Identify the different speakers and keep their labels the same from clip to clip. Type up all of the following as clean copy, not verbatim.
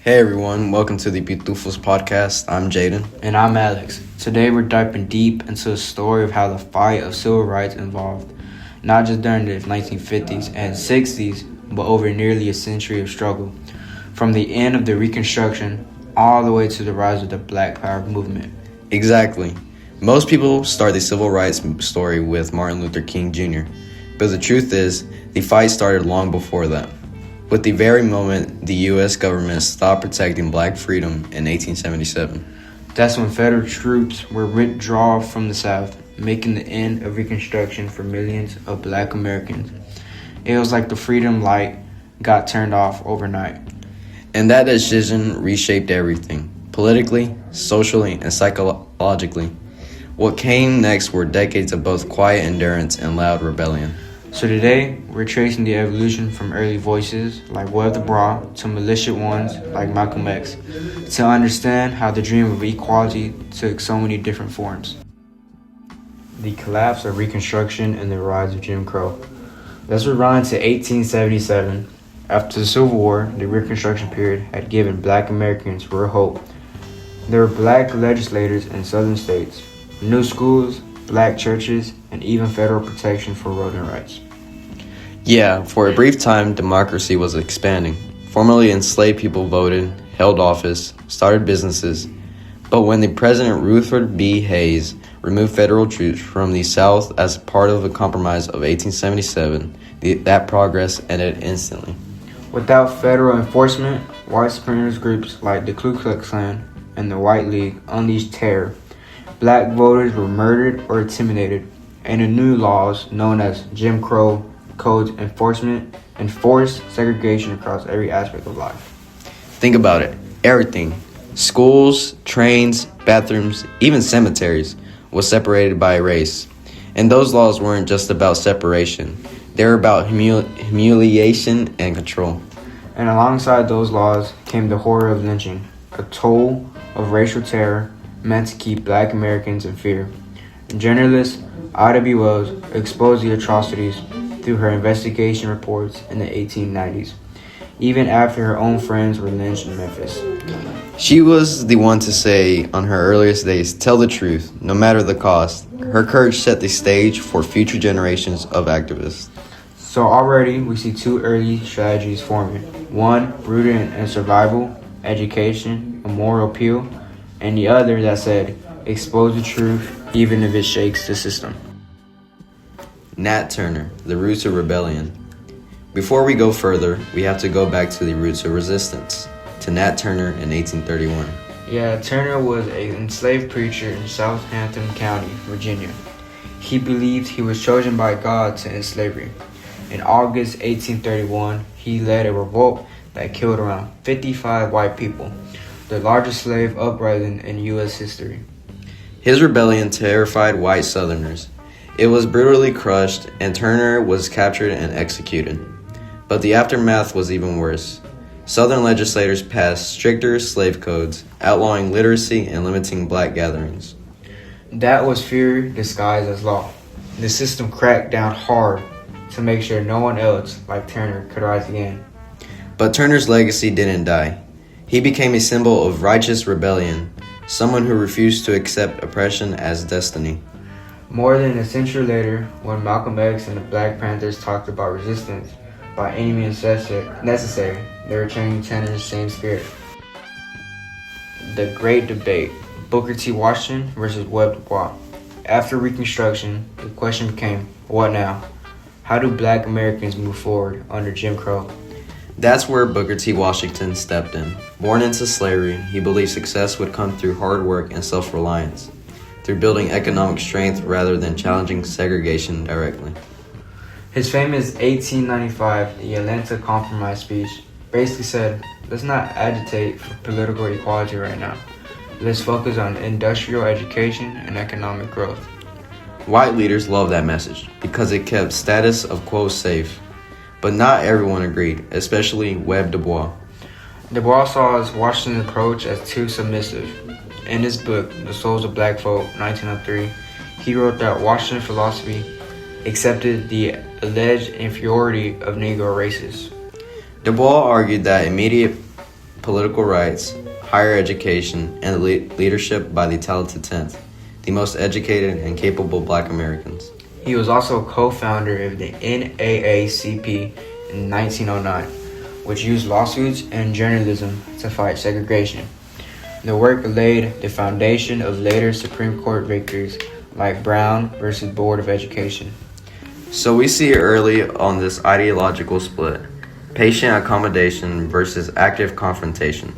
Speaker 1: Hey everyone, welcome to the Pitufos podcast. I'm Jayden.
Speaker 2: And I'm Alex. Today we're diving deep into the story of how the fight of civil rights evolved, not just during the 1950s and 60s, but over nearly a century of struggle, from the end of the Reconstruction all the way to the rise of the Black Power movement.
Speaker 1: Exactly. Most people start the civil rights story with Martin Luther King Jr., but the truth is, the fight started long before that. With the very moment the U.S. government stopped protecting black freedom in 1877.
Speaker 2: That's when federal troops were withdrawn from the South, making the end of Reconstruction for millions of black Americans. It was like the freedom light got turned off overnight.
Speaker 1: And that decision reshaped everything, politically, socially, and psychologically. What came next were decades of both quiet endurance and loud rebellion.
Speaker 2: So today, we're tracing the evolution from early voices like Webb Du Bois to militant ones like Malcolm X to understand how the dream of equality took so many different forms. The collapse of Reconstruction and the rise of Jim Crow. Let's rewind to 1877. After the Civil War, the Reconstruction period had given black Americans real hope. There were black legislators in southern states, new schools, black churches, and even federal protection for voting rights.
Speaker 1: Yeah, for a brief time, democracy was expanding. Formerly enslaved people voted, held office, started businesses. But when the President Rutherford B. Hayes removed federal troops from the South as part of the Compromise of 1877, that progress ended instantly.
Speaker 2: Without federal enforcement, white supremacist groups like the Ku Klux Klan and the White League unleashed terror. Black voters were murdered or intimidated, and the new laws, known as Jim Crow codes enforced segregation across every aspect of life.
Speaker 1: Think about it. Everything. Schools, trains, bathrooms, even cemeteries was separated by race. And those laws weren't just about separation. They were about humiliation and control.
Speaker 2: And alongside those laws came the horror of lynching, a toll of racial terror meant to keep black Americans in fear. Journalist Ida B. Wells exposed the atrocities through her investigation reports in the 1890s, even after her own friends were lynched in Memphis.
Speaker 1: She was the one to say on her earliest days, "Tell the truth, no matter the cost." Her courage set the stage for future generations of activists.
Speaker 2: So already we see two early strategies forming. One rooted in survival, education, a moral appeal, and the other that said, expose the truth even if it shakes the system.
Speaker 1: Nat Turner, the roots of rebellion. Before we go further, we have to go back to the roots of resistance, to Nat Turner in 1831.
Speaker 2: Yeah, Turner was an enslaved preacher in Southampton County, Virginia. He believed he was chosen by God to end slavery. In August 1831, he led a revolt that killed around 55 white people, the largest slave uprising in U.S. history.
Speaker 1: His rebellion terrified white Southerners. It was brutally crushed, and Turner was captured and executed. But the aftermath was even worse. Southern legislators passed stricter slave codes, outlawing literacy and limiting black gatherings.
Speaker 2: That was fear disguised as law. The system cracked down hard to make sure no one else like Turner could rise again.
Speaker 1: But Turner's legacy didn't die. He became a symbol of righteous rebellion, someone who refused to accept oppression as destiny.
Speaker 2: More than a century later, when Malcolm X and the Black Panthers talked about resistance by any means necessary, they were chanting Turner's same spirit. The Great Debate, Booker T. Washington versus Webb Du Bois. After Reconstruction, the question became, what now? How do black Americans move forward under Jim Crow?
Speaker 1: That's where Booker T. Washington stepped in. Born into slavery, he believed success would come through hard work and self-reliance, through building economic strength rather than challenging segregation directly.
Speaker 2: His famous 1895 The Atlanta Compromise speech basically said, let's not agitate for political equality right now. Let's focus on industrial education and economic growth.
Speaker 1: White leaders loved that message because it kept status of quo safe. But not everyone agreed, especially Webb Du Bois.
Speaker 2: Du Bois saw Washington's approach as too submissive. In his book, The Souls of Black Folk, 1903, he wrote that Washington philosophy accepted the alleged inferiority of Negro races.
Speaker 1: Du Bois argued that immediate political rights, higher education, and leadership by the talented 10th, the most educated and capable Black Americans.
Speaker 2: He was also co-founder of the NAACP in 1909, which used lawsuits and journalism to fight segregation. The work laid the foundation of later Supreme Court victories like Brown versus Board of Education.
Speaker 1: So we see early on this ideological split, patient accommodation versus active confrontation,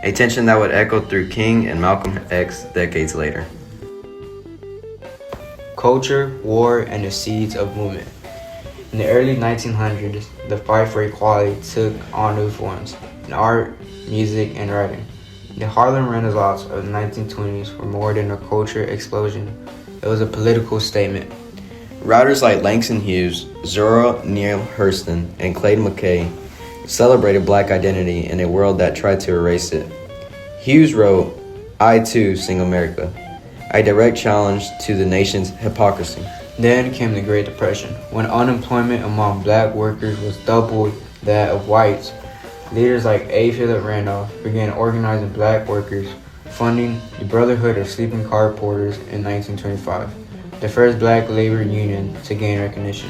Speaker 1: a tension that would echo through King and Malcolm X decades later.
Speaker 2: Culture, war, and the seeds of movement. In the early 1900s, the fight for equality took on new forms in art, music, and writing. The Harlem Renaissance of the 1920s were more than a culture explosion. It was a political statement.
Speaker 1: Writers like Langston Hughes, Zora Neale Hurston, and Clayton McKay celebrated Black identity in a world that tried to erase it. Hughes wrote, "I Too Sing America," a direct challenge to the nation's hypocrisy.
Speaker 2: Then came the Great Depression, when unemployment among Black workers was double that of whites. Leaders like A. Philip Randolph began organizing Black workers, funding the Brotherhood of Sleeping Car Porters in 1925, the first Black labor union to gain recognition.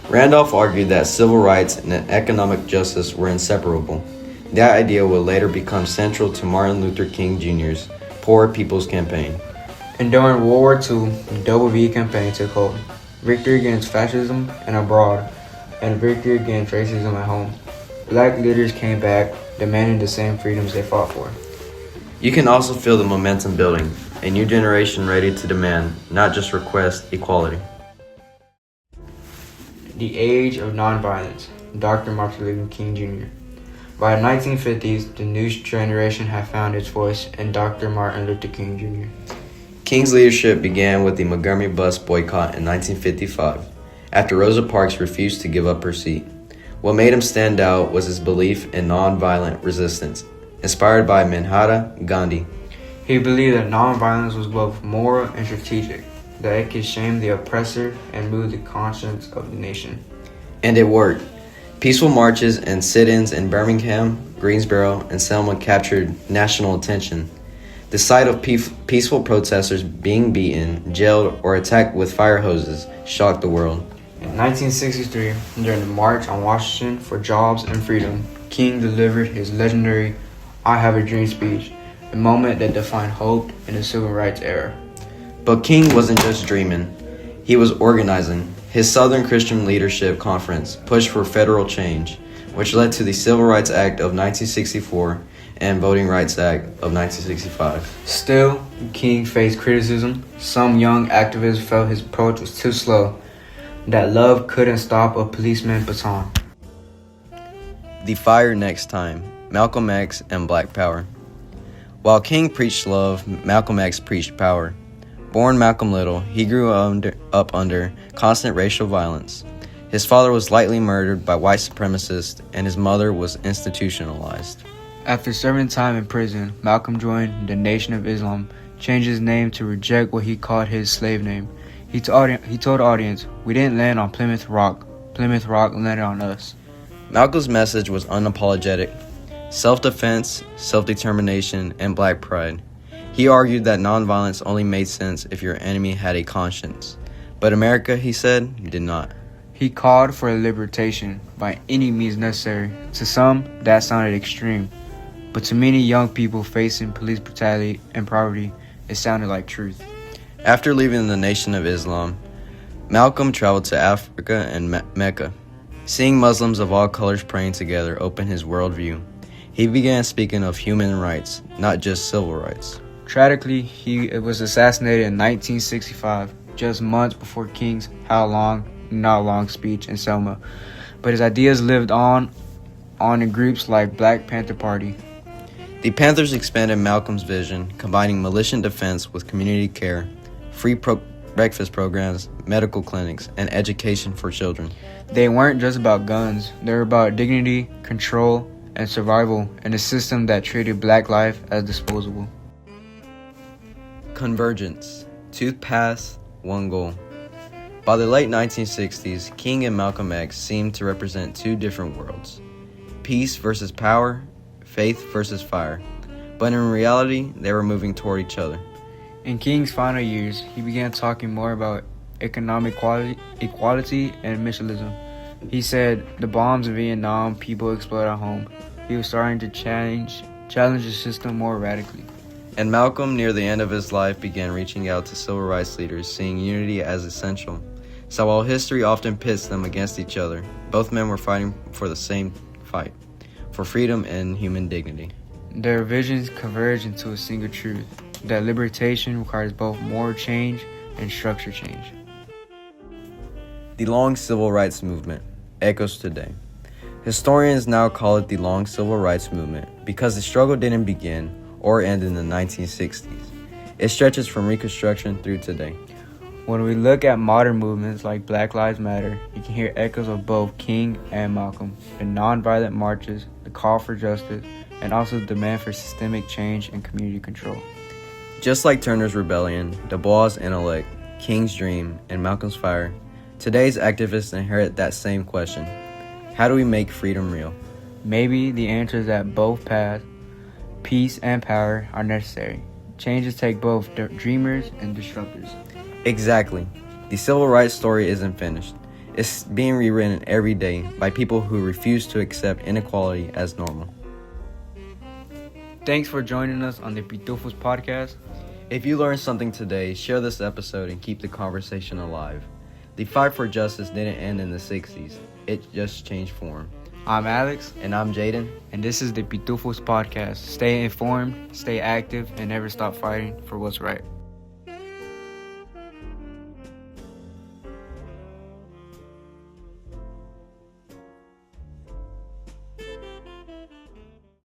Speaker 1: Randolph argued that civil rights and economic justice were inseparable. That idea would later become central to Martin Luther King Jr.'s Poor People's Campaign.
Speaker 2: And during World War II, the Double V campaign took hold. Victory against fascism and abroad, and victory against racism at home. Black leaders came back, demanding the same freedoms they fought for.
Speaker 1: You can also feel the momentum building, a new generation ready to demand, not just request, equality.
Speaker 2: The Age of Nonviolence, Dr. Martin Luther King Jr. By the 1950s, the new generation had found its voice in Dr. Martin Luther King Jr.
Speaker 1: King's leadership began with the Montgomery bus boycott in 1955, after Rosa Parks refused to give up her seat. What made him stand out was his belief in nonviolent resistance, inspired by Mahatma Gandhi.
Speaker 2: He believed that nonviolence was both moral and strategic, that it could shame the oppressor and move the conscience of the nation.
Speaker 1: And it worked. Peaceful marches and sit-ins in Birmingham, Greensboro, and Selma captured national attention. The sight of peaceful protesters being beaten, jailed, or attacked with fire hoses shocked the world.
Speaker 2: In 1963, during the March on Washington for Jobs and Freedom, King delivered his legendary "I Have a Dream" speech, a moment that defined hope in the civil rights era.
Speaker 1: But King wasn't just dreaming, he was organizing. His Southern Christian Leadership Conference pushed for federal change, which led to the Civil Rights Act of 1964 and Voting Rights Act of 1965.
Speaker 2: Still, King faced criticism. Some young activists felt his approach was too slow, that love couldn't stop a policeman's baton.
Speaker 1: The Fire Next Time, Malcolm X and Black Power. While King preached love, Malcolm X preached power. Born Malcolm Little, he grew up under constant racial violence. His father was lightly murdered by white supremacists, and his mother was institutionalized.
Speaker 2: After serving time in prison, Malcolm joined the Nation of Islam, changed his name to reject what he called his slave name. He told the audience, "We didn't land on Plymouth Rock. Plymouth Rock landed on us."
Speaker 1: Malcolm's message was unapologetic: self-defense, self-determination, and Black pride. He argued that nonviolence only made sense if your enemy had a conscience. But America, he said, did not.
Speaker 2: He called for liberation by any means necessary. To some, that sounded extreme. But to many young people facing police brutality and poverty, it sounded like truth.
Speaker 1: After leaving the Nation of Islam, Malcolm traveled to Africa and Mecca. Seeing Muslims of all colors praying together opened his worldview. He began speaking of human rights, not just civil rights.
Speaker 2: Tragically, he was assassinated in 1965, just months before King's How Long, Not Long speech in Selma. But his ideas lived on in groups like Black Panther Party.
Speaker 1: The Panthers expanded Malcolm's vision, combining militia defense with community care, free breakfast programs, medical clinics, and education for children.
Speaker 2: They weren't just about guns. They were about dignity, control, and survival in a system that treated Black life as disposable.
Speaker 1: Convergence. Two paths, one goal. By the late 1960s, King and Malcolm X seemed to represent two different worlds. Peace versus power, faith versus fire. But in reality, they were moving toward each other.
Speaker 2: In King's final years, he began talking more about economic equality and missionism. He said, the bombs in Vietnam, people explode at home. He was starting to challenge the system more radically.
Speaker 1: And Malcolm, near the end of his life, began reaching out to civil rights leaders, seeing unity as essential. So while history often pits them against each other, both men were fighting for the same fight, for freedom and human dignity.
Speaker 2: Their visions converge into a single truth, that liberation requires both moral change and structure change.
Speaker 1: The long civil rights movement echoes today. Historians now call it the long civil rights movement because the struggle didn't begin or end in the 1960s. It stretches from Reconstruction through today.
Speaker 2: When we look at modern movements like Black Lives Matter, you can hear echoes of both King and Malcolm, the nonviolent marches, the call for justice, and also the demand for systemic change and community control.
Speaker 1: Just like Turner's Rebellion, Du Bois' Intellect, King's Dream, and Malcolm's Fire, today's activists inherit that same question. How do we make freedom real?
Speaker 2: Maybe the answer is that both paths, peace and power, are necessary. Changes take both dreamers and disruptors.
Speaker 1: Exactly. The civil rights story isn't finished. It's being rewritten every day by people who refuse to accept inequality as normal.
Speaker 2: Thanks for joining us on the Pitufos podcast.
Speaker 1: If you learned something today, share this episode and keep the conversation alive. The fight for justice didn't end in the 60s. It just changed form.
Speaker 2: I'm Alex.
Speaker 1: And I'm Jayden.
Speaker 2: And this is the Pitufos podcast. Stay informed, stay active, and never stop fighting for what's right.